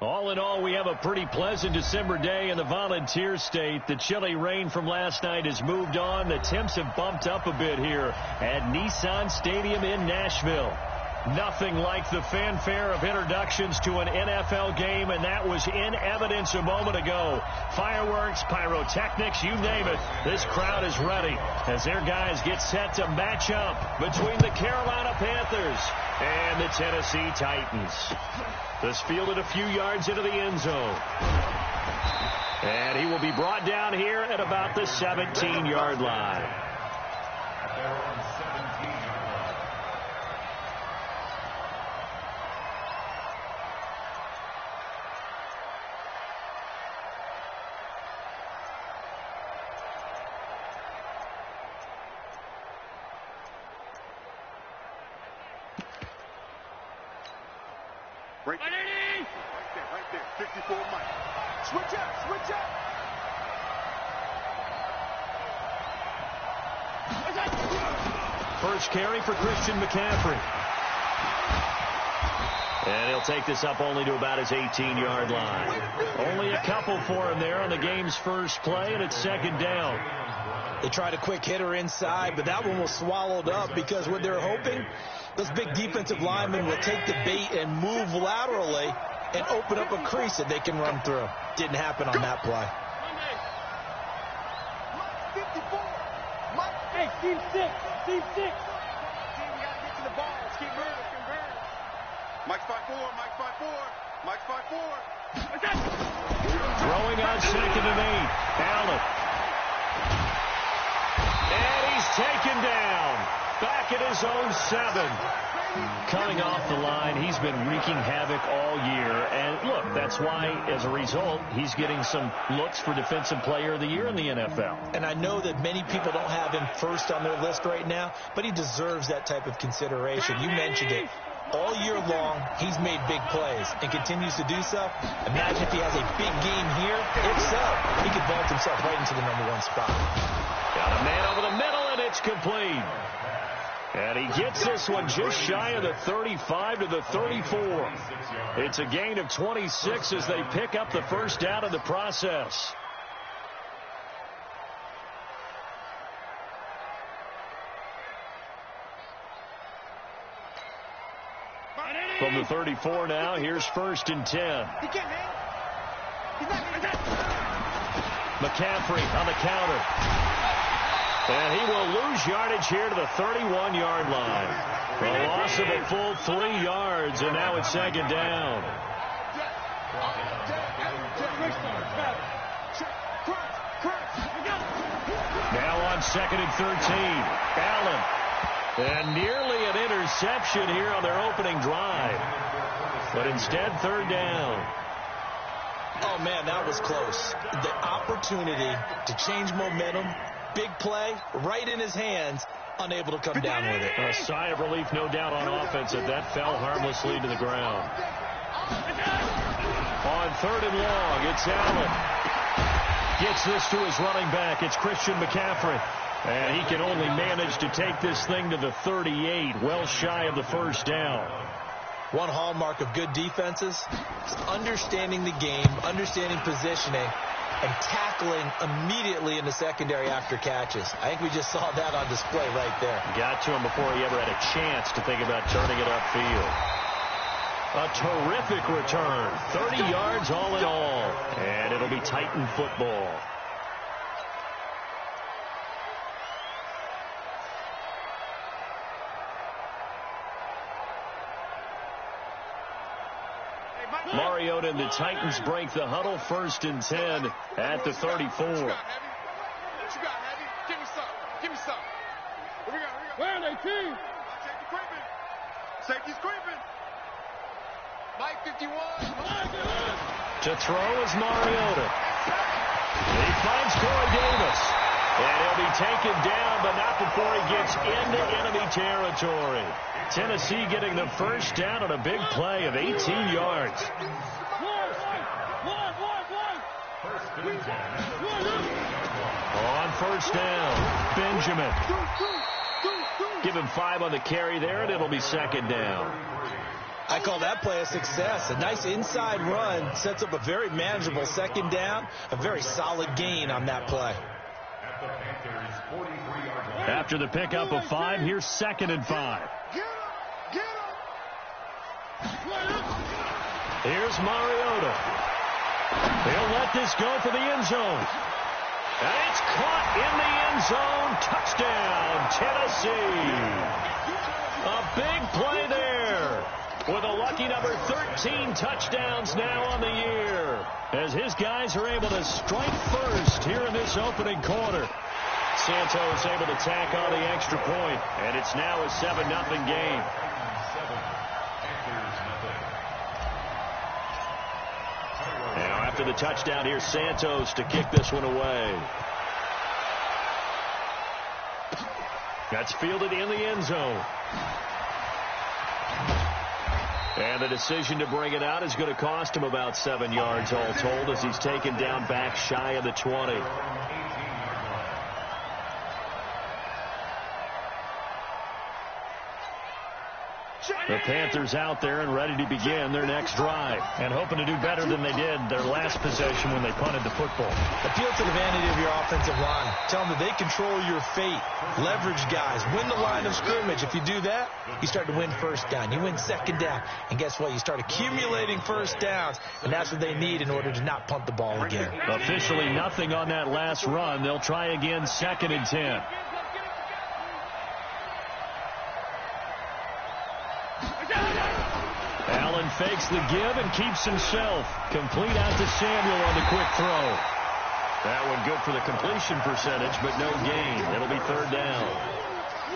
All in all, we have a pretty pleasant December day in the Volunteer State. The chilly rain from last night has moved on. The temps have bumped up a bit here at Nissan Stadium in Nashville. Nothing like the fanfare of introductions to an NFL game, and that was in evidence a moment ago. Fireworks, pyrotechnics, you name it. This crowd is ready as their guys get set to match up between the Carolina Panthers and the Tennessee Titans. This fielded a few yards into the end zone. And he will be brought down here at about the 17-yard line. Right there, 54 Mike. Switch up. First carry for Christian McCaffrey. And he'll take this up only to about his 18-yard line. Only a couple for him there on the game's first play, and it's second down. They tried a quick hitter inside, but that one was swallowed up because what they're hoping, those big defensive linemen will take the bait and move laterally and open up a crease that they can run through. Didn't happen on that play. Hey, team six. We got to get to the ball. Let's keep moving. Mike's 5'4". Throwing on second and 8. Allen. And he's taken down. Back at his own 7. Coming off the line, he's been wreaking havoc all year. And look, that's why, as a result, he's getting some looks for Defensive Player of the Year in the NFL. And I know that many people don't have him first on their list right now, but he deserves that type of consideration. You mentioned it. All year long, he's made big plays and continues to do so. Imagine if he has a big game here. If so, he could vault himself right into the #1 spot. Got a man over the middle, and it's complete. And he gets this one just shy of the 35 to the 34. It's a gain of 26 as they pick up the first down in the process. From the 34 now, here's 1st and 10. McCaffrey on the counter. And he will lose yardage here to the 31-yard line. A loss of a full 3 yards, and now it's second down. Now on 2nd and 13. Allen. And nearly an interception here on their opening drive. But instead, 3rd down. Oh, man, that was close. The opportunity to change momentum, big play, right in his hands, unable to come down with it. A sigh of relief, no doubt, on offense, that that fell harmlessly to the ground. On 3rd and long, it's Allen. Gets this to his running back. It's Christian McCaffrey. And he can only manage to take this thing to the 38, well shy of the first down. One hallmark of good defenses is understanding the game, understanding positioning, and tackling immediately in the secondary after catches. I think we just saw that on display right there. Got to him before he ever had a chance to think about turning it upfield. A terrific return. 30 yards all in all. And it'll be Titan football. Mariota and the Titans break the huddle. 1st and 10 at the 34. What you got, Heavy? Give me some. Here we go. Where are they, team? Safety's creeping. Mike 51. To throw is Mariota. He finds Corey Davis. And he'll be taken down, but not before he gets into enemy territory. Tennessee getting the first down on a big play of 18 yards. On 1st down, Benjamin. Give him 5 on the carry there, and it'll be 2nd down. I call that play a success. A nice inside run sets up a very manageable second down, a very solid gain on that play. After the pickup of 5, here's 2nd and 5. Here's Mariota. He'll let this go for the end zone. And it's caught in the end zone. Touchdown, Tennessee. A big play there with a lucky number 13 touchdowns now on the year, as his guys are able to strike first here in this opening quarter. Santos able to tack on the extra point, and it's now a 7-0 game. Now after the touchdown, here's Santos to kick this one away. That's fielded in the end zone. And the decision to bring it out is going to cost him about 7 yards all told, as he's taken down back shy of the 20. The Panthers out there and ready to begin their next drive, and hoping to do better than they did their last possession when they punted the football. Appeal to the vanity of your offensive line. Tell them that they control your fate. Leverage guys. Win the line of scrimmage. If you do that, you start to win first down. You win second down. And guess what? You start accumulating first downs, and that's what they need in order to not punt the ball again. Officially nothing on that last run. They'll try again, 2nd and 10. Allen fakes the give and keeps himself. Complete out to Samuel on the quick throw. That one good for the completion percentage, but no gain. It'll be 3rd down.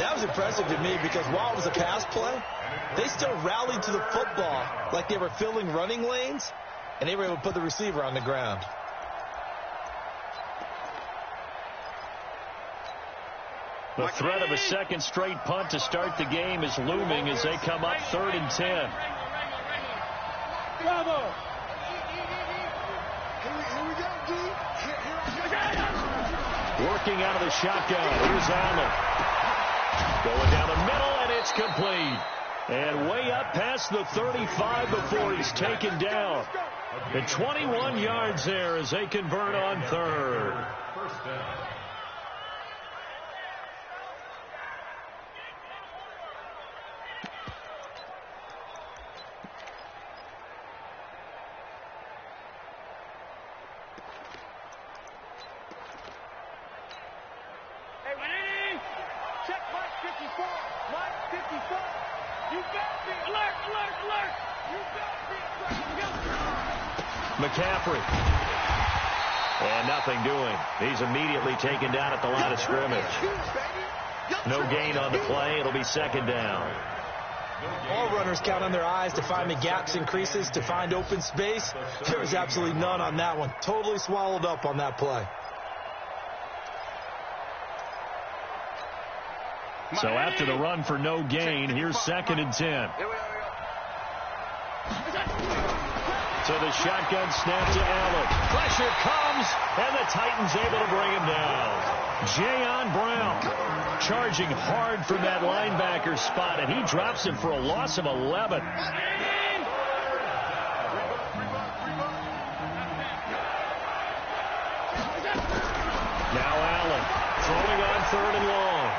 That was impressive to me because while it was a pass play, they still rallied to the football like they were filling running lanes, and they were able to put the receiver on the ground. The threat of a second straight punt to start the game is looming as they come up 3rd and 10. Bravo. Working out of the shotgun. Here's Allen. Going down the middle, and it's complete. And way up past the 35 before he's taken down. And 21 yards there as they convert on 3rd. McCaffrey. And nothing doing. He's immediately taken down at the line of scrimmage. No gain on the play. It'll be 2nd down. All runners count on their eyes to find the gaps and creases, to find open space. There was absolutely none on that one. Totally swallowed up on that play. So after the run for no gain, here's 2nd and 10. So the shotgun snap to Allen. Pressure comes, and the Titans able to bring him down. Jayon Brown charging hard from that linebacker spot, and he drops him for a loss of 11. Now Allen throwing on 3rd and long.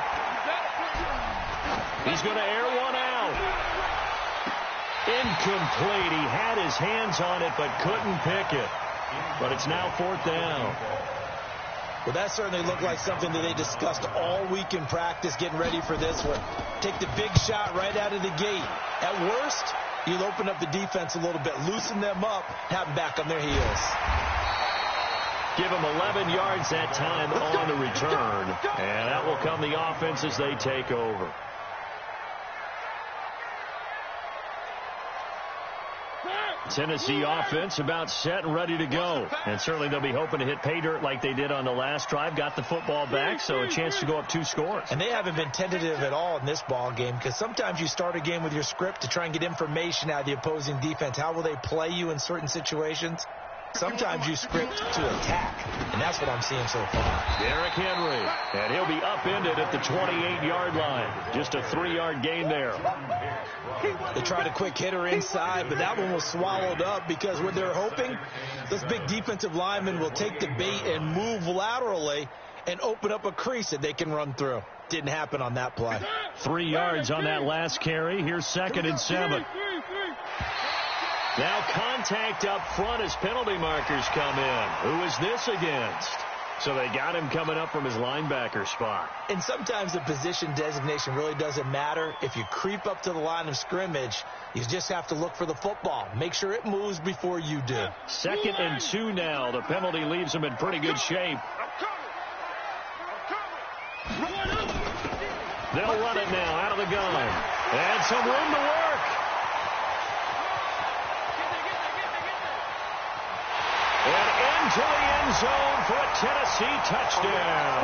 He's going to air one out. Incomplete. He had his hands on it but couldn't pick it. But it's now 4th down. Well, that certainly looked like something that they discussed all week in practice getting ready for this one. Take the big shot right out of the gate. At worst, you'll open up the defense a little bit, loosen them up, have them back on their heels. Give them 11 yards that time on the return. And that will come the offense as they take over. Tennessee offense about set and ready to go. And certainly they'll be hoping to hit pay dirt like they did on the last drive. Got the football back, so a chance to go up 2 scores. And they haven't been tentative at all in this ball game, because sometimes you start a game with your script to try and get information out of the opposing defense. How will they play you in certain situations? Sometimes you script to attack, and that's what I'm seeing so far. Derrick Henry, and he'll be upended at the 28-yard line. Just a 3-yard gain there. They tried a quick hitter inside, but that one was swallowed up because what they're hoping, this big defensive lineman will take the bait and move laterally and open up a crease that they can run through. Didn't happen on that play. 3 yards on that last carry. Here's 2nd and 7. Now contact up front as penalty markers come in. Who is this against? So they got him coming up from his linebacker spot. And sometimes the position designation really doesn't matter. If you creep up to the line of scrimmage, you just have to look for the football. Make sure it moves before you do. 2nd and 2 now. The penalty leaves him in pretty good shape. They'll run it now out of the gun. And some room to work. And into the end zone for a Tennessee touchdown.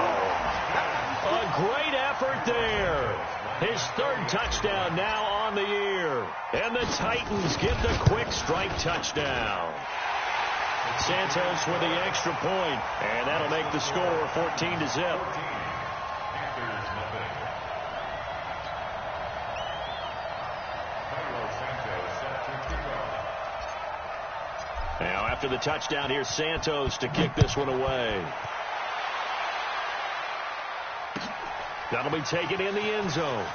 A great effort there. His 3rd touchdown now on the year. And the Titans get the quick strike touchdown. Santos with the extra point, and that'll make the score 14-0. Now, after the touchdown, here's Santos to kick this one away. That'll be taken in the end zone.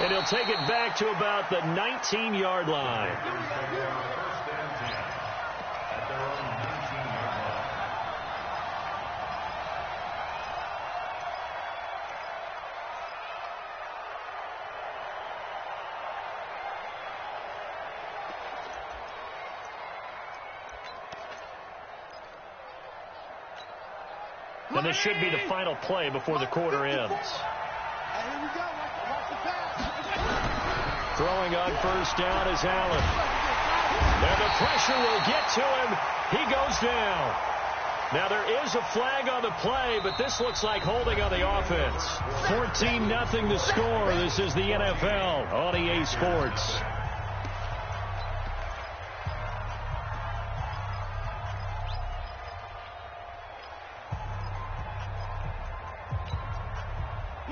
And he'll take it back to about the 19-yard line. And this should be the final play before the quarter ends. Throwing on first down is Allen. And the pressure will get to him. He goes down. Now there is a flag on the play, but this looks like holding on the offense. 14-0 the score. This is the NFL on EA Sports.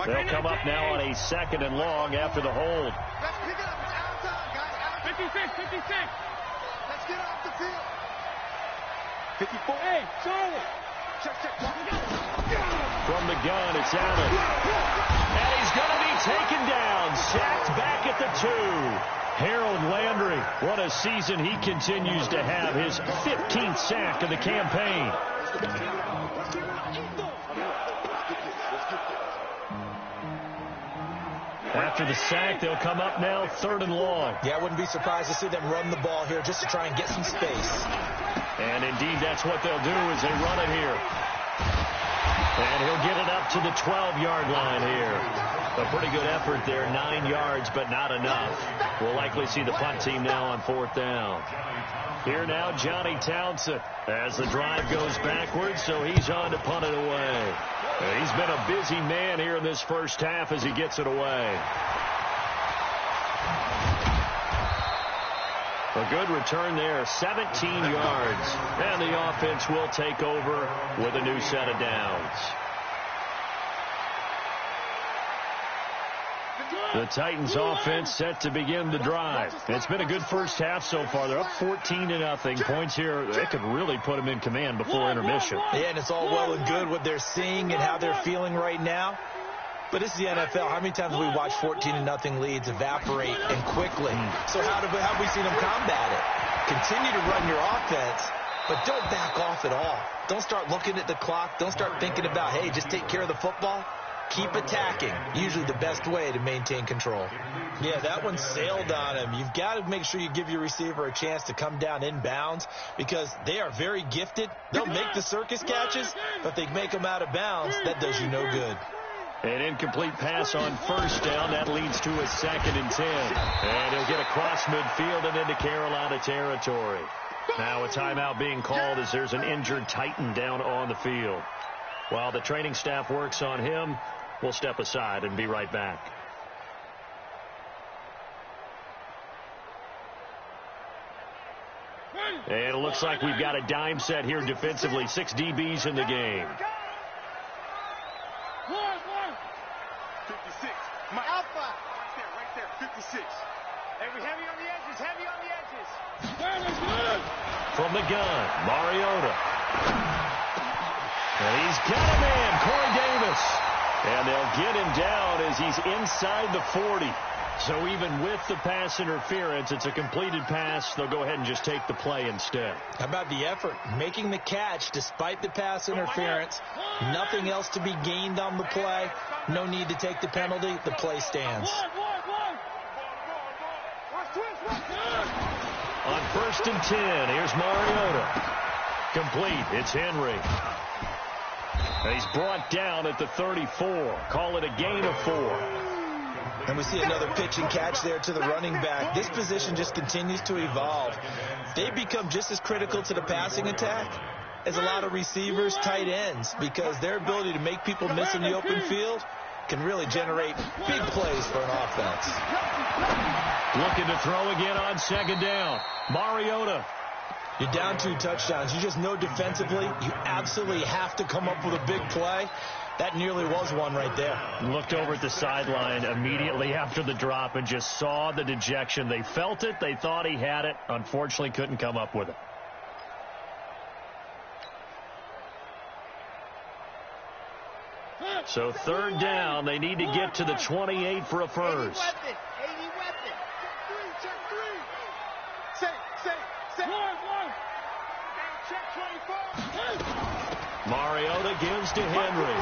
They'll come up now on a 2nd and long after the hold. Let's pick it up. It's outside, guys. 56. Let's get off the field. 54. Hey, Charlie. Check. From the gun, it's Allen. And he's going to be taken down. Sacked back at the 2. Harold Landry, what a season he continues to have. His 15th sack of the campaign. After the sack, they'll come up now 3rd and long. Yeah, I wouldn't be surprised to see them run the ball here just to try and get some space. And indeed, that's what they'll do as they run it here. And he'll get it up to the 12-yard line here. A pretty good effort there, 9 yards, but not enough. We'll likely see the punt team now on 4th down. Here now, Johnny Townsend as the drive goes backwards, so he's on to punt it away. He's been a busy man here in this first half as he gets it away. A good return there, 17 yards. And the offense will take over with a new set of downs. The Titans offense set to begin the drive. It's been a good first half so far. They're up 14-0. Points here, they could really put them in command before intermission. Yeah, and it's all well and good what they're seeing and how they're feeling right now. But this is the NFL. How many times have we watched 14-0 leads evaporate and quickly? So how have we seen them combat it? Continue to run your offense, but don't back off at all. Don't start looking at the clock. Don't start thinking about, hey, just take care of the football. Keep attacking. Usually the best way to maintain control. Yeah, that one sailed on him. You've got to make sure you give your receiver a chance to come down inbounds because they are very gifted. They'll make the circus catches, but they make them out of bounds. That does you no good. An incomplete pass on first down. That leads to a 2nd and 10. And he'll get across midfield and into Carolina territory. Now a timeout being called as there's an injured Titan down on the field. While the training staff works on him, we'll step aside and be right back. And it looks like we've got a dime set here defensively. 6 DBs in the game. 56. My alpha. Right there, 56. Heavy on the edges, heavy on the edges. From the gun, Mariota. And he's got a man, Corey Davis. And they'll get him down as he's inside the 40. So even with the pass interference, it's a completed pass. They'll go ahead and just take the play instead. How about the effort? Making the catch despite the pass interference. Nothing else to be gained on the play. No need to take the penalty. The play stands. On 1st and 10, here's Mariota. Complete. It's Henry. And he's brought down at the 34. Call it a gain of 4. And we see another pitch and catch there to the running back. This position just continues to evolve. They become just as critical to the passing attack as a lot of receivers, tight ends, because their ability to make people miss in the open field can really generate big plays for an offense. Looking to throw again on 2nd down. Mariota. You're down 2 touchdowns. You just know defensively you absolutely have to come up with a big play. That nearly was one right there. Looked over at the sideline immediately after the drop and just saw the dejection. They felt it. They thought he had it. Unfortunately, couldn't come up with it. So 3rd down. They need to get to the 28 for a first. Mariota gives to Henry.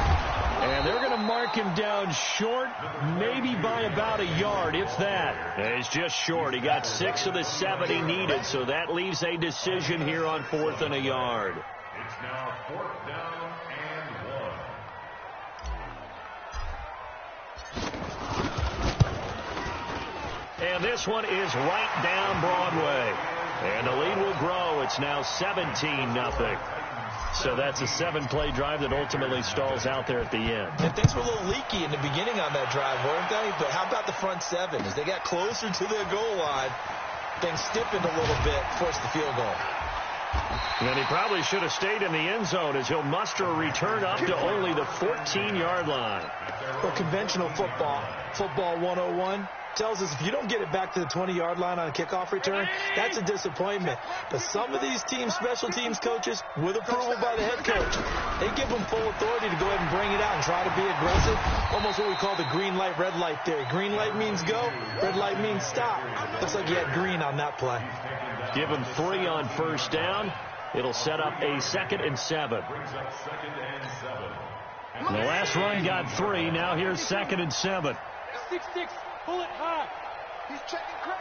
And they're going to mark him down short, maybe by about a yard, if that. And he's just short. He got 6 of the 7 he needed, so that leaves a decision here on 4th and a yard. It's now 4th down and 1. And this one is right down Broadway. And the lead will grow. It's now 17-0. So that's a 7-play drive that ultimately stalls out there at the end. And things were a little leaky in the beginning on that drive, weren't they? But how about the front 7? As they got closer to their goal line, things stiffened a little bit, forced the field goal. And he probably should have stayed in the end zone as he'll muster a return up to only the 14-yard line. Well, conventional football 101, tells us if you don't get it back to the 20-yard line on a kickoff return, that's a disappointment. But some of these teams, special teams coaches, with approval by the head coach, they give them full authority to go ahead and bring it out and try to be aggressive. Almost what we call the green light, red light theory. Green light means go, red light means stop. Looks like you had green on that play. Give him 3 on 1st down. It'll set up a 2nd and 7. The last run got 3. Now here's 2nd and 7. 6-6. Pull it high. He's checking crack.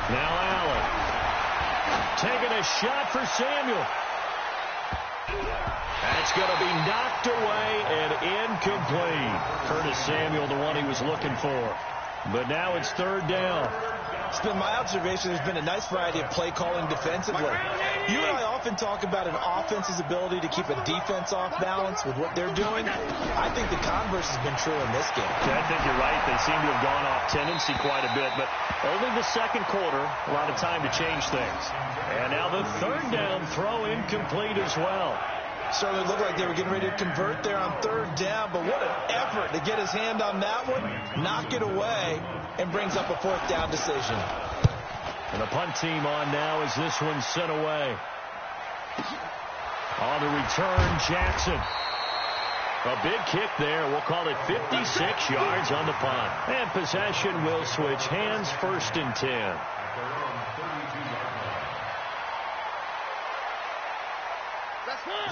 Now Allen. Taking a shot for Samuel. That's going to be knocked away and incomplete. Curtis Samuel, the one he was looking for. But now it's 3rd down. It's been my observation there's been a nice variety of play calling defensively. You and I often talk about an offense's ability to keep a defense off balance with what they're doing. I think the converse has been true in this game. Yeah, I think you're right. They seem to have gone off tendency quite a bit, but only the 2nd quarter, a lot of time to change things. And now the 3rd down throw incomplete as well. Certainly looked like they were getting ready to convert there on 3rd down, but what an effort to get his hand on that one, knock it away, and brings up a 4th down decision. And the punt team on now as this one's sent away. On the return, Jackson. A big kick there. We'll call it 56 yards on the punt. And possession will switch hands, 1st and 10.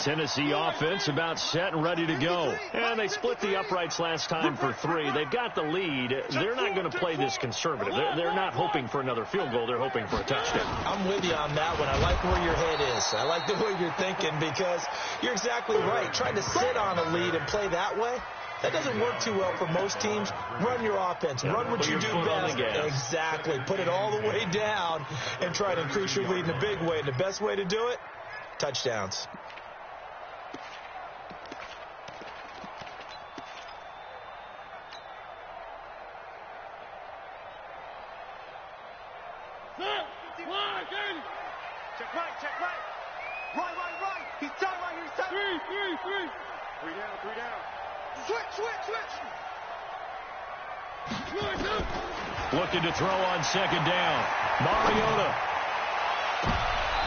Tennessee offense about set and ready to go. And they split the uprights last time for 3. They've got the lead. They're not going to play this conservative. They're not hoping for another field goal. They're hoping for a touchdown. I'm with you on that one. I like where your head is. I like the way you're thinking because you're exactly right. Trying to sit on a lead and play that way, that doesn't work too well for most teams. Run your offense. Run what you do best. Exactly. Put it all the way down and try to increase your lead in a big way. And the best way to do it, touchdowns. Check right. Right. He's down right here. He's down. 3 3 down. Switch. Looking to throw on second down. Mariota.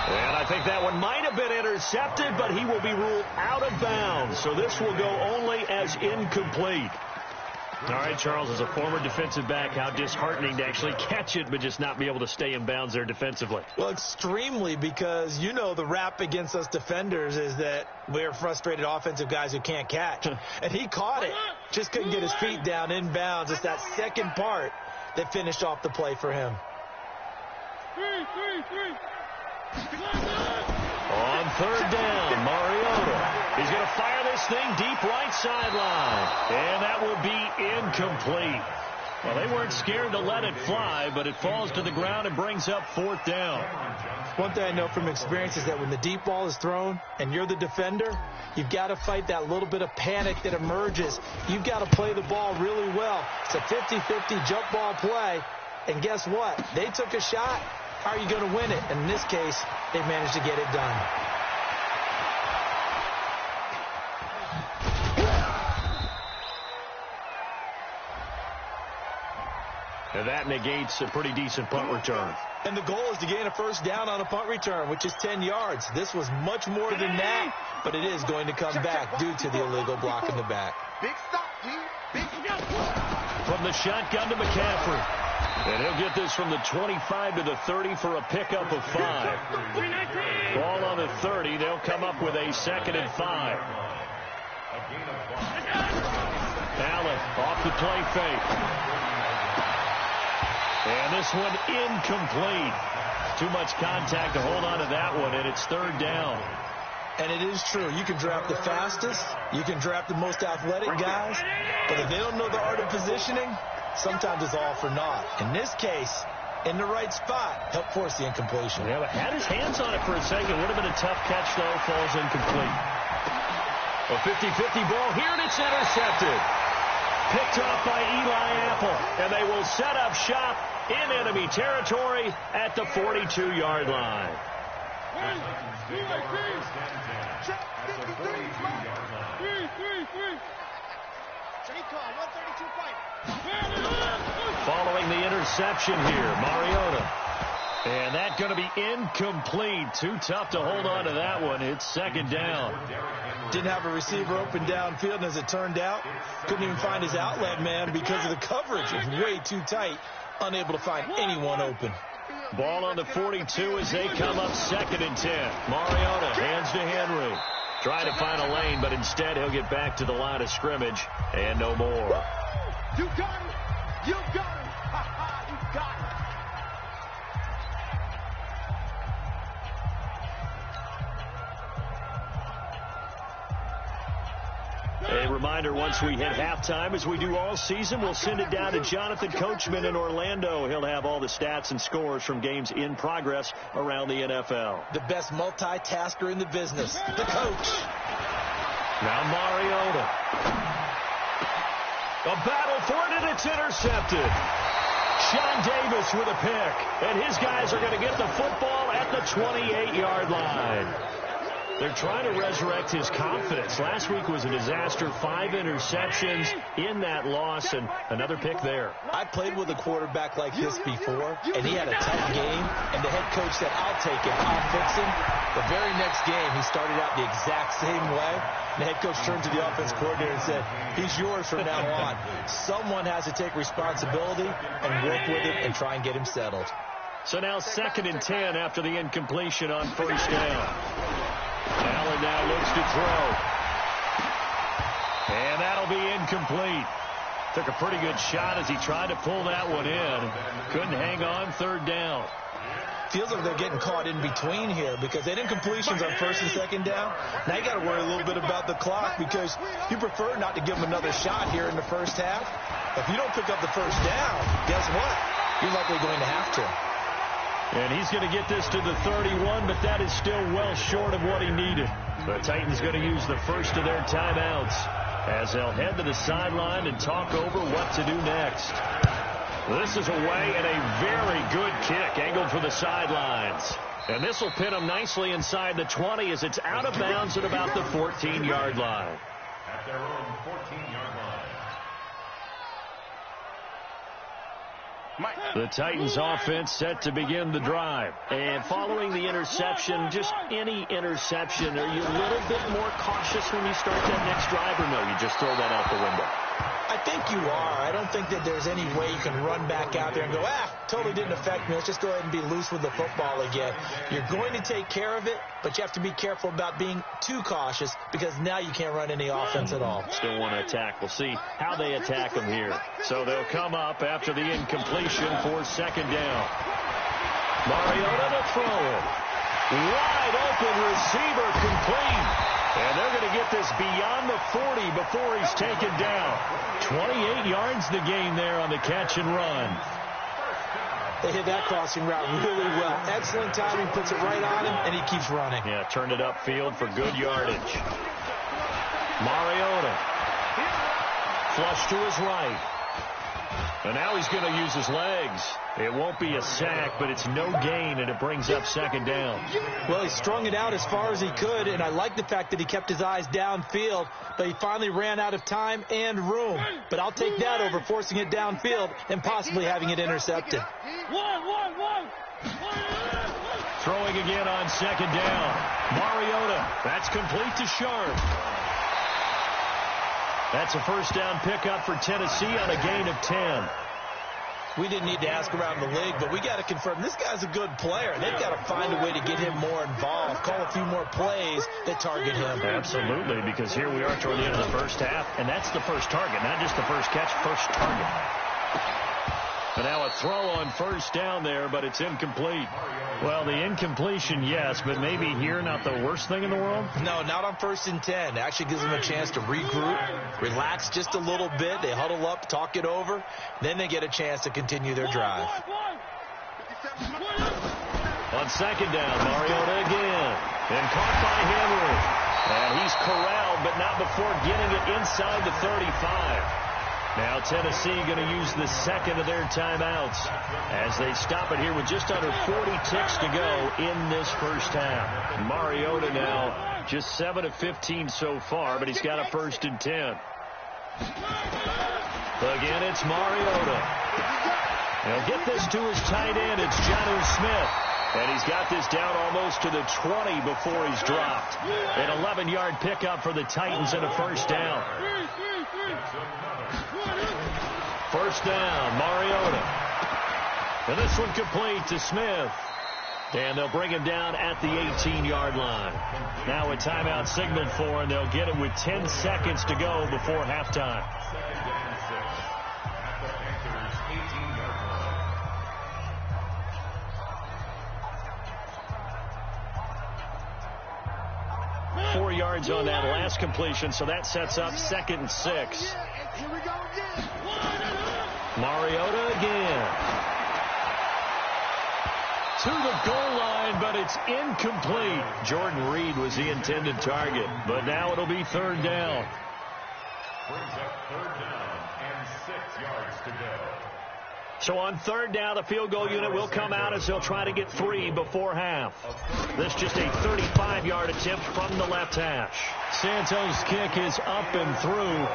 And I think that one might have been intercepted, but he will be ruled out of bounds. So this will go only as incomplete. All right, Charles, as a former defensive back, how disheartening to actually catch it, but just not be able to stay in bounds there defensively. Well, extremely, because you know the rap against us defenders is that we're frustrated offensive guys who can't catch. And he caught it. Just couldn't get his feet down in bounds. It's that second part that finished off the play for him. On third down, Mariota. He's going to fire this thing deep right sideline. And that will be incomplete. Well, they weren't scared to let it fly, but it falls to the ground and brings up fourth down. One thing I know from experience is that when the deep ball is thrown and you're the defender, you've got to fight that little bit of panic that emerges. You've got to play the ball really well. It's a 50-50 jump ball play. And guess what? They took a shot. How are you going to win it? And in this case, they managed to get it done. And that negates a pretty decent punt return. And the goal is to gain a first down on a punt return, which is 10 yards. This was much more than that, but it is going to come back due to the illegal block in the back. Big stop, G. Big stop. From the shotgun to McCaffrey. And he'll get this from the 25 to the 30 for a pickup of 5. Ball on the 30. They'll come up with a 2nd and 5. Allen off the play fake. And this one incomplete. Too much contact to hold on to that one, and it's third down. And it is true. You can draft the fastest. You can draft the most athletic guys. But if they don't know the art of positioning, sometimes it's all for naught. In this case, in the right spot, helped force the incompletion. Yeah, but had his hands on it for a second. Would have been a tough catch, though. Falls incomplete. A 50-50 ball here, and it's intercepted. Picked off by Eli Apple. And they will set up shop in enemy territory at the 42-yard line. Following the interception here, Mariota. And that's going to be incomplete. Too tough to hold on to that one. It's second down. Didn't have a receiver open downfield, and as it turned out, couldn't even find his outlet man because of the coverage. It was way too tight, unable to find anyone open. Ball on the 42 as they come up 2nd and 10. Mariota hands to Henry. Trying to find a lane, but instead he'll get back to the line of scrimmage and no more. You got it. You got it. You got it. A reminder, once we hit halftime, as we do all season, we'll send it down to Jonathan Coachman in Orlando. He'll have all the stats and scores from games in progress around the NFL. The best multitasker in the business, the coach. Now Mariota. A battle for it, and it's intercepted. Sean Davis with a pick, and his guys are going to get the football at the 28-yard line. They're trying to resurrect his confidence. Last week was a disaster. 5 interceptions in that loss, and another pick there. I played with a quarterback like this before, and he had a tough game, and the head coach said, I'll take him, I'll fix him. The very next game, he started out the exact same way. The head coach turned to the offense coordinator and said, he's yours from now on. Someone has to take responsibility and work with him and try and get him settled. So now 2nd and 10 after the incompletion on first down. Allen now looks to throw. And that'll be incomplete. Took a pretty good shot as he tried to pull that one in. Couldn't hang on, third down. Feels like they're getting caught in between here because they did incompletions on first and second down. Now you got to worry a little bit about the clock because you prefer not to give them another shot here in the first half. If you don't pick up the first down, guess what? You're likely going to have to. And he's going to get this to the 31, but that is still well short of what he needed. The Titans going to use the first of their timeouts as they'll head to the sideline and talk over what to do next. This is away and a very good kick angled for the sidelines. And this will pin him nicely inside the 20 as it's out of bounds at about the 14-yard line. At their own 14-yard line. The Titans offense set to begin the drive. And following the interception, just any interception, are you a little bit more cautious when you start that next drive, or no, you just throw that out the window? I think you are. I don't think that there's any way you can run back out there and go, totally didn't affect me. Let's just go ahead and be loose with the football again. You're going to take care of it, but you have to be careful about being too cautious because now you can't run any offense at all. Still want to attack. We'll see how they attack them here. So they'll come up after the incompletion for second down. Mariota to throw it. Wide open receiver complete. And they're going to get this beyond the 40 before he's taken down. 28 yards the gain there on the catch and run. They hit that crossing route really well. Excellent timing, puts it right on him, and he keeps running. Yeah, turned it upfield for good yardage. Mariota. Flush to his right. And now he's going to use his legs. It won't be a sack, but it's no gain, and it brings up second down. Well, he strung it out as far as he could, and I like the fact that he kept his eyes downfield, but he finally ran out of time and room. But I'll take that over forcing it downfield and possibly having it intercepted. Throwing again on second down. Mariota. That's complete to Sharp. That's a first down pickup for Tennessee on a gain of 10. We didn't need to ask around the league, but we got to confirm this guy's a good player. They've got to find a way to get him more involved, call a few more plays that target him. Absolutely, because here we are toward the end of the first half, and that's the first target, not just the first catch, first target. And now a throw on first down there, but it's incomplete. Well, the incompletion, yes, but maybe here not the worst thing in the world? No, not on 1st and 10. It actually gives them a chance to regroup, relax just a little bit. They huddle up, talk it over. Then they get a chance to continue their drive. On second down, Mariota again. And caught by Henry. And he's corralled, but not before getting it inside the 35. Now Tennessee going to use the second of their timeouts as they stop it here with just under 40 ticks to go in this first half. Mariota now just 7 of 15 so far, but he's got a 1st and 10. Again, it's Mariota. He'll get this to his tight end. It's Jonnu Smith. And he's got this down almost to the 20 before he's dropped. An 11-yard pickup for the Titans and a first down. First down, Mariota. And this one complete to Smith. And they'll bring him down at the 18-yard line. Now a timeout signaled for, and they'll get it with 10 seconds to go before halftime. 4 yards on that last completion, so that sets up 2nd and 6. Mariota again. To the goal line, but it's incomplete. Jordan Reed was the intended target, but now it'll be 3rd down. Brings up 3rd down and 6 yards to go. So on 3rd down, the field goal unit will come out as they'll try to get 3 before half. This just a 35-yard attempt from the left hash. Santos' kick is up and through,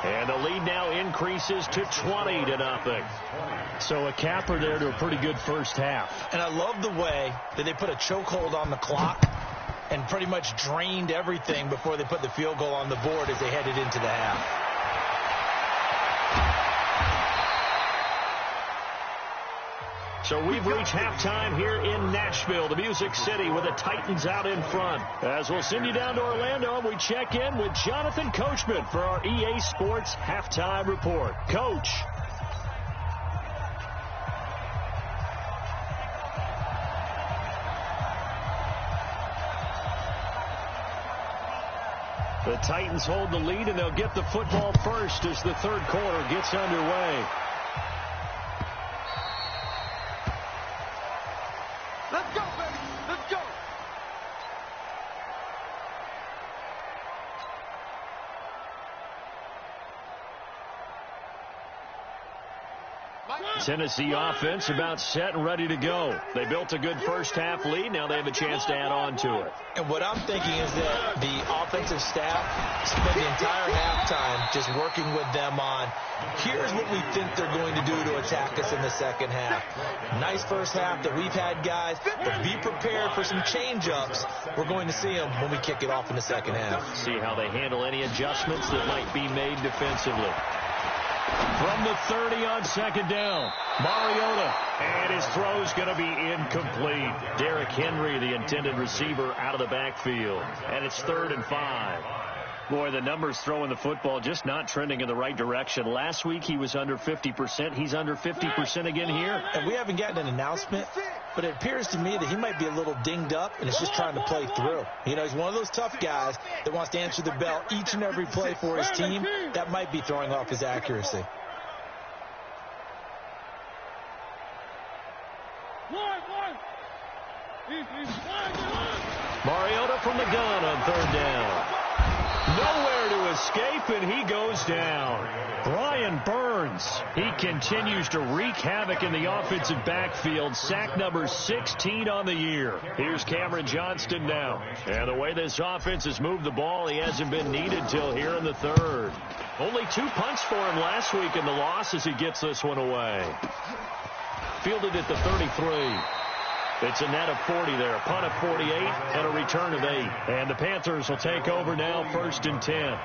and the lead now increases to 20-0. So a capper there to a pretty good first half. And I love the way that they put a chokehold on the clock and pretty much drained everything before they put the field goal on the board as they headed into the half. So we've reached halftime here in Nashville, the Music City, with the Titans out in front. As we'll send you down to Orlando, we check in with Jonathan Coachman for our EA Sports Halftime Report. Coach. The Titans hold the lead, and they'll get the football first as the 3rd quarter gets underway. Let's go, baby. Let's go. Tennessee offense about set and ready to go. They built a good first half lead. Now they have a chance to add on to it. And what I'm thinking is that the offensive staff spent the entire halftime just working with them on, here's what we think they're going to do to attack. attack us in the second half. Nice first half that we've had, guys, but be prepared for some change-ups. We're going to see them when we kick it off in the second half. See how they handle any adjustments that might be made defensively. From the 30 on second down, Mariota, and his throw's going to be incomplete. Derrick Henry, the intended receiver, out of the backfield, and it's 3rd and 5. Boy, the numbers throwing the football just not trending in the right direction. Last week he was under 50%. He's under 50% again here. And we haven't gotten an announcement, but it appears to me that he might be a little dinged up and is just trying to play through. You know, he's one of those tough guys that wants to answer the bell each and every play for his team. That might be throwing off his accuracy. Mariota from the gun on 3rd down. Nowhere to escape, and he goes down. Brian Burns, he continues to wreak havoc in the offensive backfield. Sack number 16 on the year. Here's Cameron Johnston now. And the way this offense has moved the ball, he hasn't been needed till here in the 3rd. Only 2 punts for him last week in the loss as he gets this one away. Fielded at the 33. It's a net of 40 there. Punt of 48 and a return of 8. And the Panthers will take over now, 1st and 10.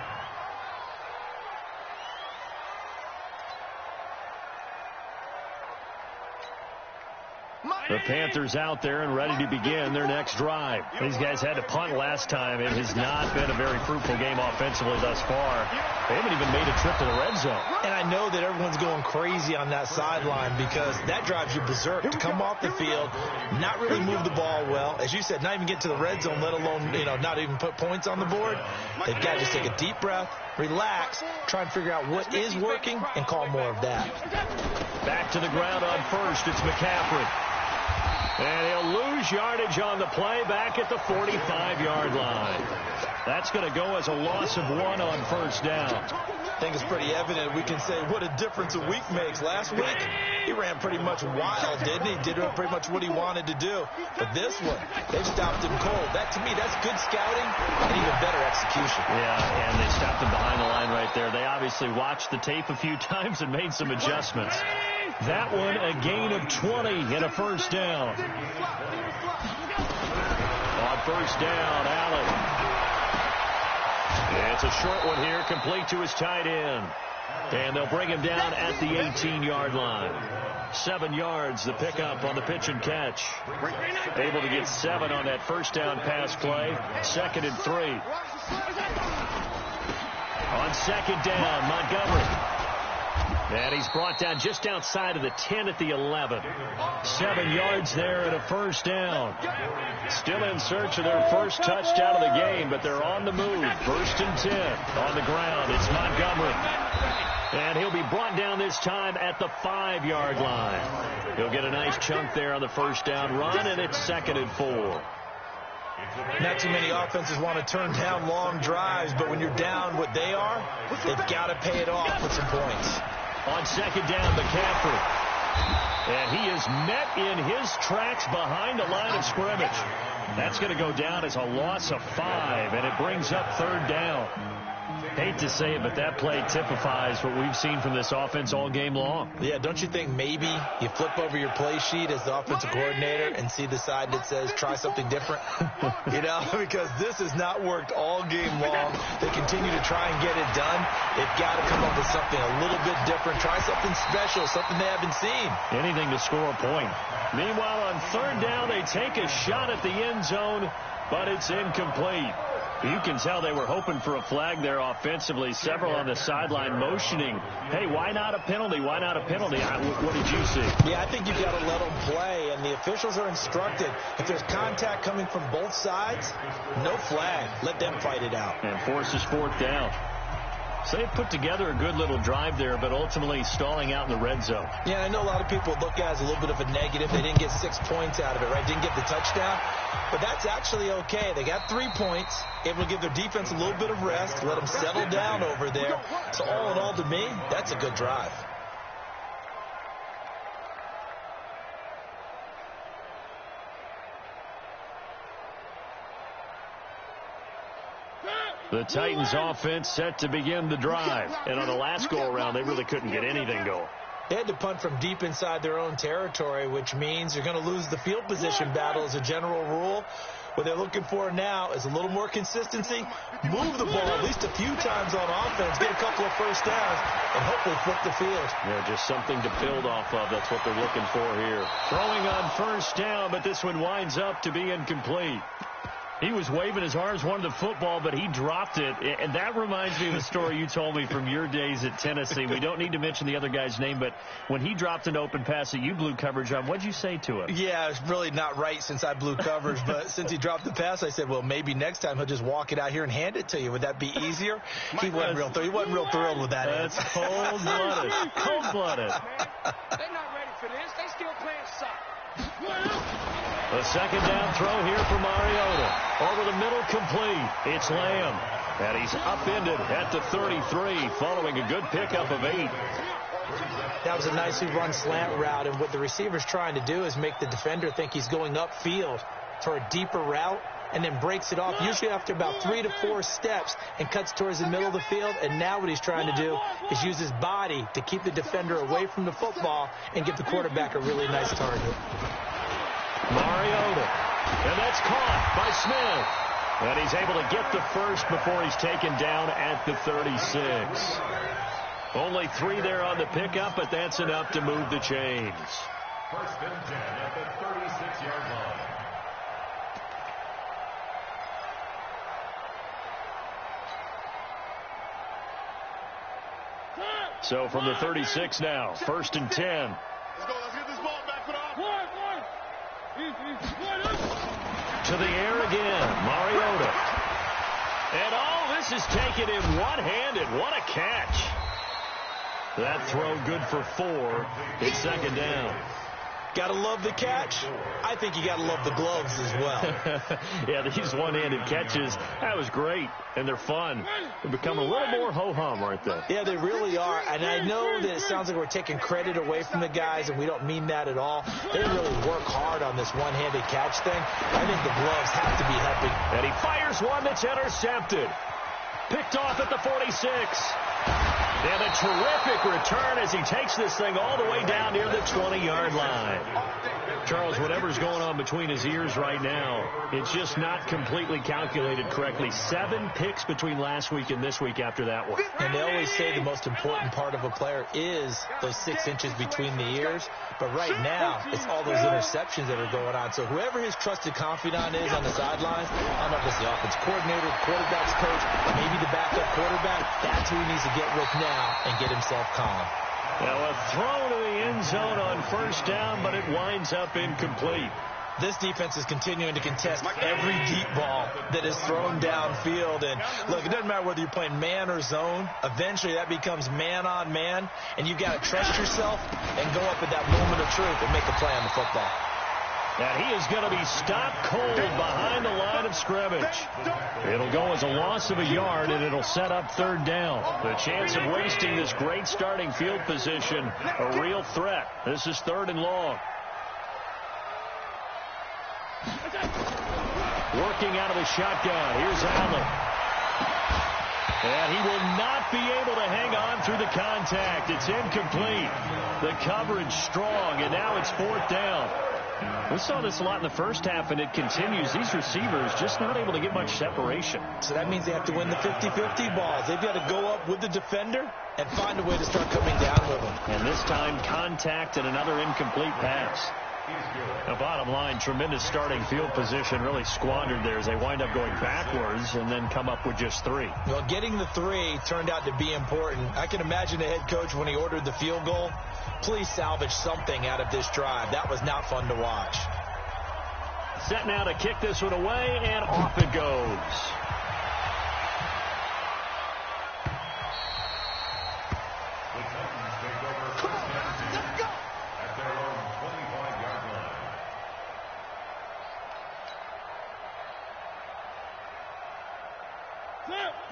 The Panthers out there and ready to begin their next drive. These guys had to punt last time. It has not been a very fruitful game offensively thus far. They haven't even made a trip to the red zone. And I know that everyone's going crazy on that sideline because that drives you berserk to come off the field, not really move the ball well. As you said, not even get to the red zone, let alone, not even put points on the board. They've got to just take a deep breath, relax, try and figure out what is working, and call more of that. Back to the ground on 1st. It's McCaffrey. And he'll lose yardage on the play back at the 45-yard line. That's going to go as a loss of 1 on 1st down. I think it's pretty evident. We can say what a difference a week makes. Last week, he ran pretty much wild, didn't he? Did pretty much what he wanted to do. But this one, they've stopped him cold. That, to me, that's good scouting and even better execution. Yeah, and they stopped him behind the line right there. They obviously watched the tape a few times and made some adjustments. That one, a gain of 20 and a 1st down. On 1st down, Allen. It's a short one here, complete to his tight end. And they'll bring him down at the 18-yard line. 7 yards, the pickup on the pitch and catch. Able to get 7 on that 1st down pass play. 2nd and 3. On 2nd down, Montgomery. And he's brought down just outside of the 10 at the 11. 7 yards there and a 1st down. Still in search of their first touchdown of the game, but they're on the move. 1st and 10 on the ground. It's Montgomery. And he'll be brought down this time at the 5-yard line. He'll get a nice chunk there on the 1st down run, and it's 2nd and 4. Not too many offenses want to turn down long drives, but when you're down what they are, they've got to pay it off with some points. On 2nd down, McCaffrey. And he is met in his tracks behind the line of scrimmage. That's going to go down as a loss of 5, and it brings up 3rd down. Hate to say it, but that play typifies what we've seen from this offense all game long. Yeah, don't you think maybe you flip over your play sheet as the offensive coordinator and see the side that says try something different? Because this has not worked all game long. They continue to try and get it done. They've got to come up with something a little bit different. Try something special, something they haven't seen. Anything to score a point. Meanwhile, on 3rd down, they take a shot at the end zone, but it's incomplete. You can tell they were hoping for a flag there offensively. Several on the sideline motioning, hey, why not a penalty? Why not a penalty? What did you see? Yeah, I think you've got to let them play, and the officials are instructed. If there's contact coming from both sides, no flag. Let them fight it out. And forces 4th down. So they put together a good little drive there, but ultimately stalling out in the red zone. Yeah, I know a lot of people look at it as a little bit of a negative. They didn't get 6 points out of it, right? Didn't get the touchdown. But that's actually okay. They got 3 points. Able to give their defense a little bit of rest, let them settle down over there. So all in all, to me, that's a good drive. The Titans offense set to begin the drive. And on the last go-around, they really couldn't get anything going. They had to punt from deep inside their own territory, which means you're going to lose the field position battle as a general rule. What they're looking for now is a little more consistency, move the ball at least a few times on offense, get a couple of first downs, and hopefully flip the field. Yeah, just something to build off of. That's what they're looking for here. Throwing on first down, but this one winds up to be incomplete. He was waving his arms, wanted the football, but he dropped it. And that reminds me of the story you told me from your days at Tennessee. We don't need to mention the other guy's name, but when he dropped an open pass that you blew coverage on, what'd you say to him? Yeah, it's really not right since I blew coverage, but since he dropped the pass, I said, well, maybe next time he'll just walk it out here and hand it to you. Would that be easier? He wasn't real thrilled with that. That's cold-blooded. Cold-blooded. They're not ready for this. They still playing soccer. A second down throw here for Mariota. Over the middle, complete. It's Lamb. And he's upended at the 33, following a good pickup of 8. That was a nicely run slant route, and what the receiver's trying to do is make the defender think he's going upfield for a deeper route, and then breaks it off, usually after about 3 to 4 steps, and cuts towards the middle of the field. And now what he's trying to do is use his body to keep the defender away from the football and give the quarterback a really nice target. Mariota, and that's caught by Smith. And he's able to get the first before he's taken down at the 36. Only 3 there on the pickup, but that's enough to move the chains. First and 10 at the 36-yard line. So from the 36 now, first and 10. Let's go. Let's get this ball back for the offense. To the air again, Mariota. And this is taken in one-handed. What a catch. That throw good for 4. It's second down. Got to love the catch. I think you got to love the gloves as well. Yeah, these one-handed catches, that was great, and they're fun. They become a little more ho-hum, aren't they? Yeah, they really are, and I know that it sounds like we're taking credit away from the guys, and we don't mean that at all. They really work hard on this one-handed catch thing. I think the gloves have to be helping. And he fires one that's intercepted. Picked off at the 46. And a terrific return as he takes this thing all the way down near the 20-yard line. Charles, whatever's going on between his ears right now, it's just not completely calculated correctly. 7 picks between last week and this week after that one. And they always say the most important part of a player is those 6 inches between the ears. But right now, it's all those interceptions that are going on. So whoever his trusted confidant is on the sidelines, I don't know if it's the offense coordinator, the quarterback's coach, maybe the backup quarterback, that's who he needs to get with now and get himself calm. Now a throw to the end zone on first down, but it winds up incomplete. This defense is continuing to contest every deep ball that is thrown downfield. And look, it doesn't matter whether you're playing man or zone. Eventually that becomes man on man, and you've got to trust yourself and go up at that moment of truth and make a play on the football. And he is going to be stopped cold behind the line of scrimmage. It'll go as a loss of a yard, and it'll set up third down. The chance of wasting this great starting field position, a real threat. This is third and long. Working out of the shotgun. Here's Allen. And he will not be able to hang on through the contact. It's incomplete. The coverage strong, and now it's fourth down. We saw this a lot in the first half, and it continues. These receivers just not able to get much separation. So that means they have to win the 50-50 balls. They've got to go up with the defender and find a way to start coming down with them. And this time, contact and another incomplete pass. The bottom line, tremendous starting field position, really squandered there as they wind up going backwards and then come up with just 3. Well, getting the 3 turned out to be important. I can imagine the head coach when he ordered the field goal. Please salvage something out of this drive. That was not fun to watch. Set now to kick this one away, and off it goes.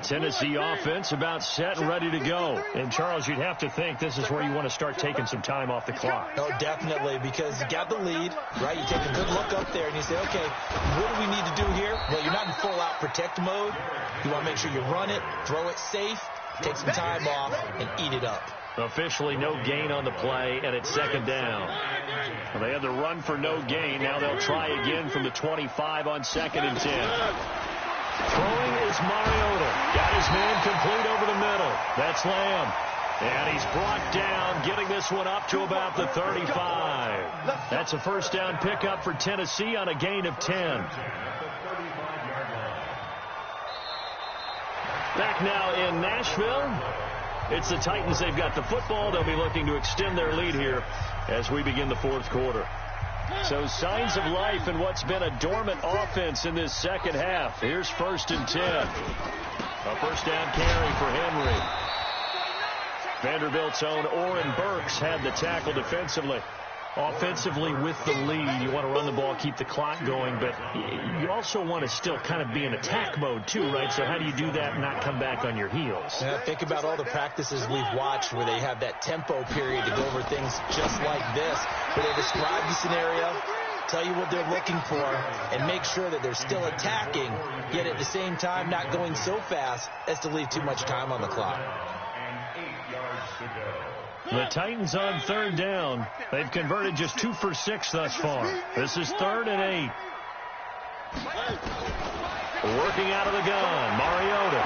Tennessee offense about set and ready to go. And, Charles, you'd have to think this is where you want to start taking some time off the clock. Oh, definitely, because you got the lead, right? You take a good look up there, and you say, okay, what do we need to do here? Well, you're not in full-out protect mode. You want to make sure you run it, throw it safe, take some time off, and eat it up. Officially no gain on the play, and it's second down. Well, they had the run for no gain. Now they'll try again from the 25 on 2nd and 10. Throwing is Mariota. Got his man complete over the middle. That's Lamb. And he's brought down, getting this one up to about the 35. That's a first down pickup for Tennessee on a gain of 10. Back now in Nashville. It's the Titans. They've got the football. They'll be looking to extend their lead here as we begin the 4th quarter. So signs of life in what's been a dormant offense in this second half. Here's 1st and 10. A first down carry for Henry. Vanderbilt's own Oren Burks had the tackle defensively. Offensively with the lead, you want to run the ball, keep the clock going, but you also want to still kind of be in attack mode too, right? So how do you do that and not come back on your heels? Yeah, think about all the practices we've watched where they have that tempo period to go over things just like this, where they describe the scenario, tell you what they're looking for, and make sure that they're still attacking, yet at the same time not going so fast as to leave too much time on the clock. And 8 yards to go. The Titans on 3rd down. They've converted just 2 for 6 thus far. This is 3rd and 8. Working out of the gun, Mariota.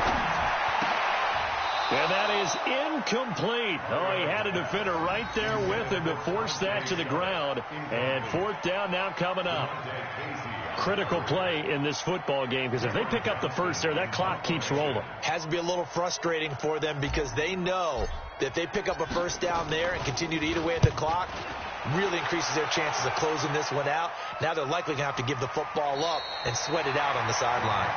And that is incomplete. Oh, he had a defender right there with him to force that to the ground. And 4th down now coming up. Critical play in this football game, because if they pick up the first there, that clock keeps rolling. Has to be a little frustrating for them because they know that if they pick up a first down there and continue to eat away at the clock, really increases their chances of closing this one out. Now they're likely going to have to give the football up and sweat it out on the sideline.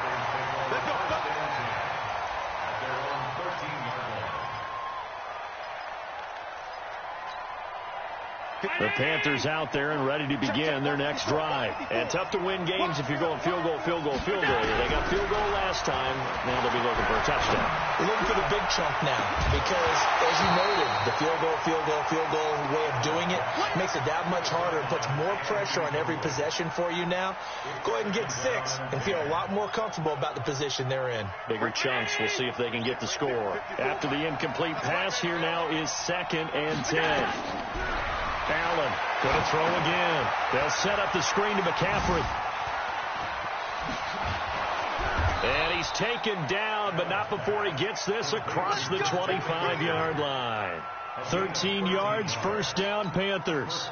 The Panthers out there and ready to begin their next drive. And tough to win games if you're going field goal, field goal, field goal. They got field goal last time. Now they'll be looking for a touchdown. They're looking for the big chunk now because, as you noted, the field goal way of doing it makes it that much harder and puts more pressure on every possession for you now. Go ahead and get 6 and feel a lot more comfortable about the position they're in. Bigger chunks. We'll see if they can get the score. After the incomplete pass, here now is 2nd and 10. Allen going to throw again. They'll set up the screen to McCaffrey. And he's taken down, but not before he gets this across the 25-yard line. 13 yards, first down, Panthers.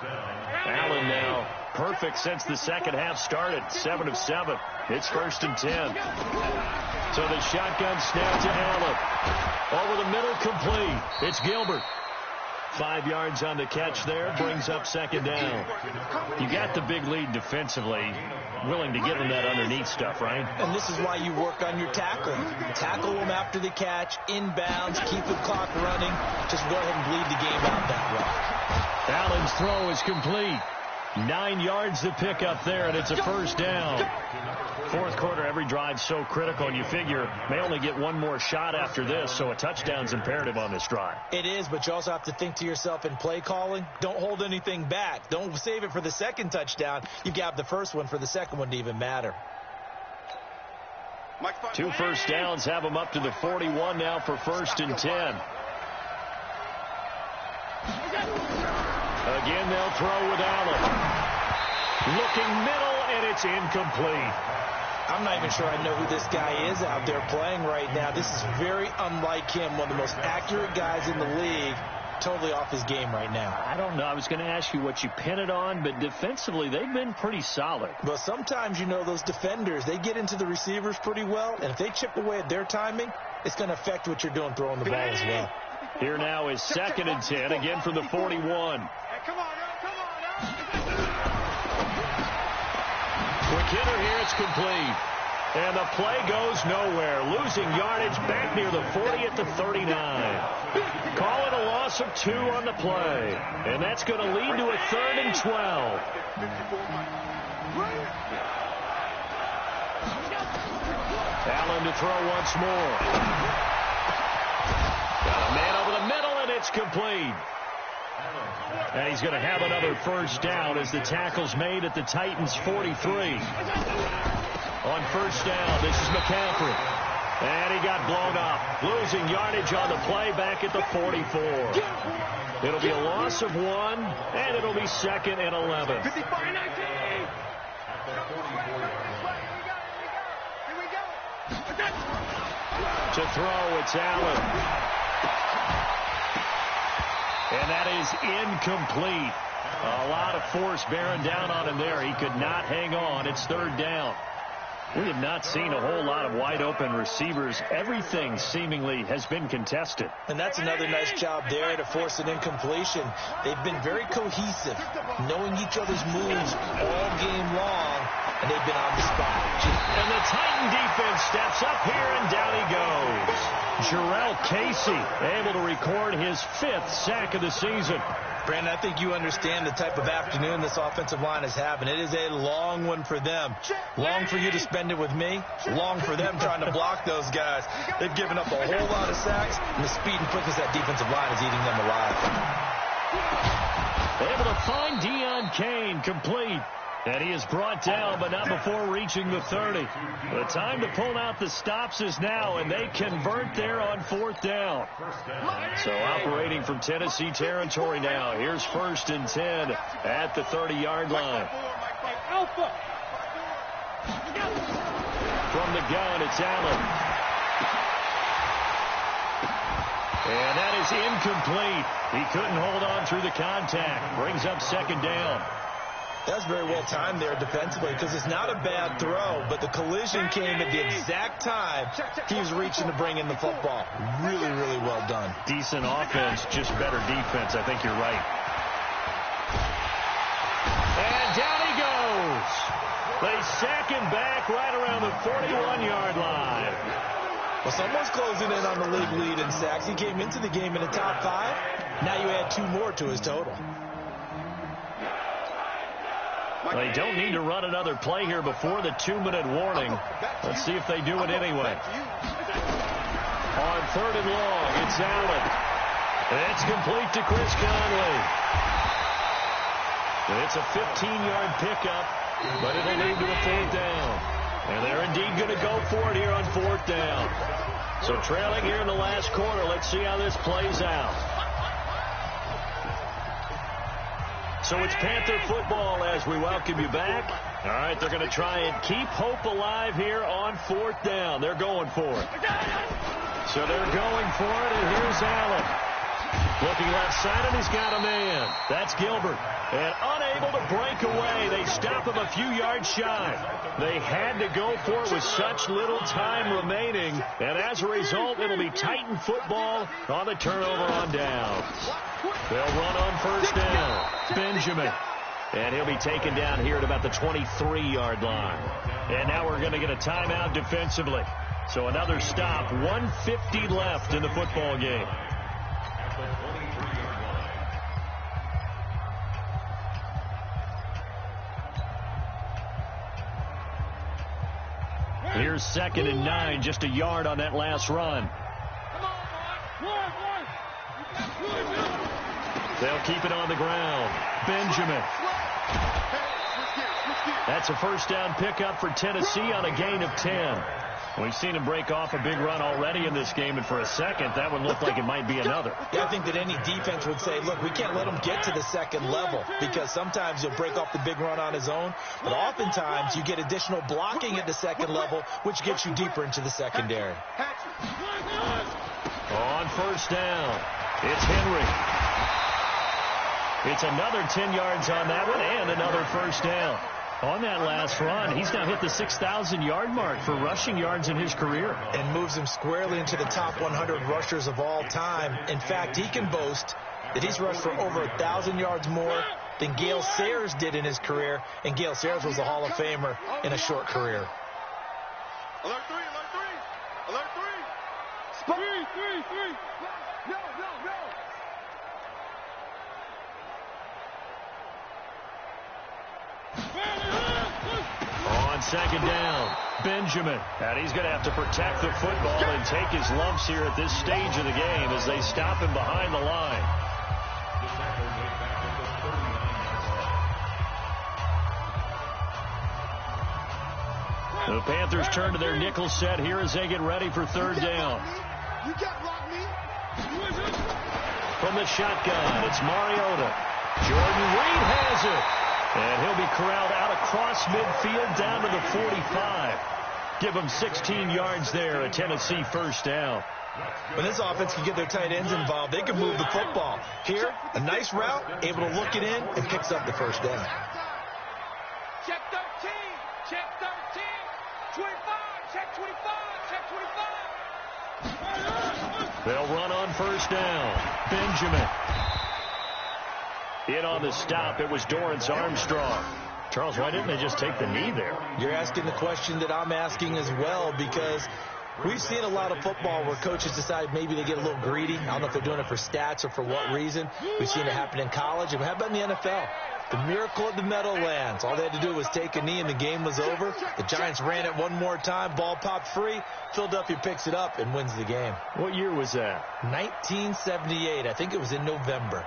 Allen now perfect since the second half started. 7 of 7. It's 1st and 10. So the shotgun snap to Allen. Over the middle, complete. It's Gilbert. 5 yards on the catch there, brings up 2nd down. You got the big lead defensively, willing to give them that underneath stuff, right? And this is why you work on your tackling. Tackle them after the catch, inbounds, keep the clock running. Just go ahead and bleed the game out that way. Allen's throw is complete. 9 yards to pick up there, and it's a first down. 4th quarter, every drive so critical, and you figure may only get one more shot after this, so a touchdown's imperative on this drive. It is, but you also have to think to yourself in play calling, don't hold anything back. Don't save it for the second touchdown. You got the first one for the second one to even matter. 2 first downs have them up to the 41 now for 1st and 10. Again, they'll throw with Allen. Looking middle, and it's incomplete. I'm not even sure I know who this guy is out there playing right now. This is very unlike him, one of the most accurate guys in the league, totally off his game right now. I don't know. I was going to ask you what you pin it on, but defensively, they've been pretty solid. But sometimes, you know, those defenders, they get into the receivers pretty well, and if they chip away at their timing, it's going to affect what you're doing throwing the ball as well. Here now is 2nd and 10, again from the 41. Quick hitter here, it's complete. And the play goes nowhere. Losing yardage back near the 40 at the 39. Call it a loss of 2 on the play. And that's going to lead to a 3rd and 12. Allen to throw once more. Got a man over the middle, and it's complete. And he's going to have another first down as the tackle's made at the Titans' 43. On first down, this is McCaffrey. And he got blown up, losing yardage on the play back at the 44. It'll be a loss of 1, and it'll be 2nd and 11. 55-19. To throw, it's Allen. And that is incomplete. A lot of force bearing down on him there. He could not hang on. It's 3rd down. We have not seen a whole lot of wide-open receivers. Everything seemingly has been contested. And that's another nice job there to force an incompletion. They've been very cohesive, knowing each other's moves all game long, and they've been on the spot. And the Titan defense steps up here, and down he goes. Jarrell Casey able to record his 5th sack of the season. Brandon, I think you understand the type of afternoon this offensive line is having. It is a long one for them. Long for you to spend it with me. Long for them trying to block those guys. They've given up a whole lot of sacks, and the speed and quickness of that defensive line is eating them alive. Able to find Deion Kane complete. And he is brought down, but not before reaching the 30. The time to pull out the stops is now, and they convert there on 4th down. So operating from Tennessee territory now. Here's 1st and 10 at the 30-yard line. From the gun, it's Allen. And that is incomplete. He couldn't hold on through the contact. Brings up 2nd down. That's very well timed there defensively, because it's not a bad throw, but the collision came at the exact time he was reaching to bring in the football. Really, really well done. Decent offense, just better defense. I think you're right. And down he goes. They sack him back right around the 41-yard line. Well, someone's closing in on the league lead in sacks. He came into the game in the top 5. Now you add 2 more to his total. They don't need to run another play here before the 2-minute warning. Let's see if they do it anyway. On 3rd and long, it's Allen. It's complete to Chris Conley. It's a 15-yard pickup, but it'll lead to a 4th down. And they're indeed going to go for it here on 4th down. So trailing here in the last quarter. Let's see how this plays out. So it's Panther football as we welcome you back. All right, they're going to try and keep hope alive here on 4th down. They're going for it. So they're going for it, and here's Allen. Looking left side, and he's got a man. That's Gilbert. And unable to break away. They stop him a few yards shy. They had to go for it with such little time remaining. And as a result, it'll be Titan football on the turnover on downs. They'll run on 1st down. Benjamin. And he'll be taken down here at about the 23-yard line. And now we're going to get a timeout defensively. So another stop. 1:50 left in the football game. Here's 2nd and 9, just a yard on that last run. They'll keep it on the ground. Benjamin. That's a 1st down pickup for Tennessee on a gain of 10. We've seen him break off a big run already in this game, and for a second, that would look like it might be another. Yeah, I think that any defense would say, look, we can't let him get to the 2nd level, because sometimes he'll break off the big run on his own, but oftentimes you get additional blocking at the 2nd level, which gets you deeper into the secondary. On 1st down, it's Henry. It's another 10 yards on that one, and another 1st down. On that last run, he's now hit the 6,000-yard mark for rushing yards in his career. And moves him squarely into the top 100 rushers of all time. In fact, he can boast that he's rushed for over 1,000 yards more than Gale Sayers did in his career. And Gale Sayers was a Hall of Famer in a short career. Alert 3, alert 3. Alert 3. 3. No. On 2nd down, Benjamin. And he's going to have to protect the football and take his lumps here at this stage of the game as they stop him behind the line. The Panthers turn to their nickel set here as they get ready for third down. You can't block me. From the shotgun, it's Mariota. Jordan Reed has it. And he'll be corralled out across midfield down to the 45. Give them 16 yards there, a Tennessee first down. When this offense can get their tight ends involved, they can move the football. Here, a nice route, able to look it in, and picks up the first down. Check 13. Check 13. 25. Check 25. Check 25. They'll run on first down. Benjamin. In on the stop, it was Dorrance Armstrong. Charles, why didn't they just take the knee there? You're asking the question that I'm asking as well, because we've seen a lot of football where coaches decide maybe they get a little greedy. I don't know if they're doing it for stats or for what reason. We've seen it happen in college. And how about in the NFL? The miracle of the Meadowlands. All they had to do was take a knee and the game was over. The Giants ran it one more time. Ball popped free. Philadelphia picks it up and wins the game. What year was that? 1978. I think it was in November.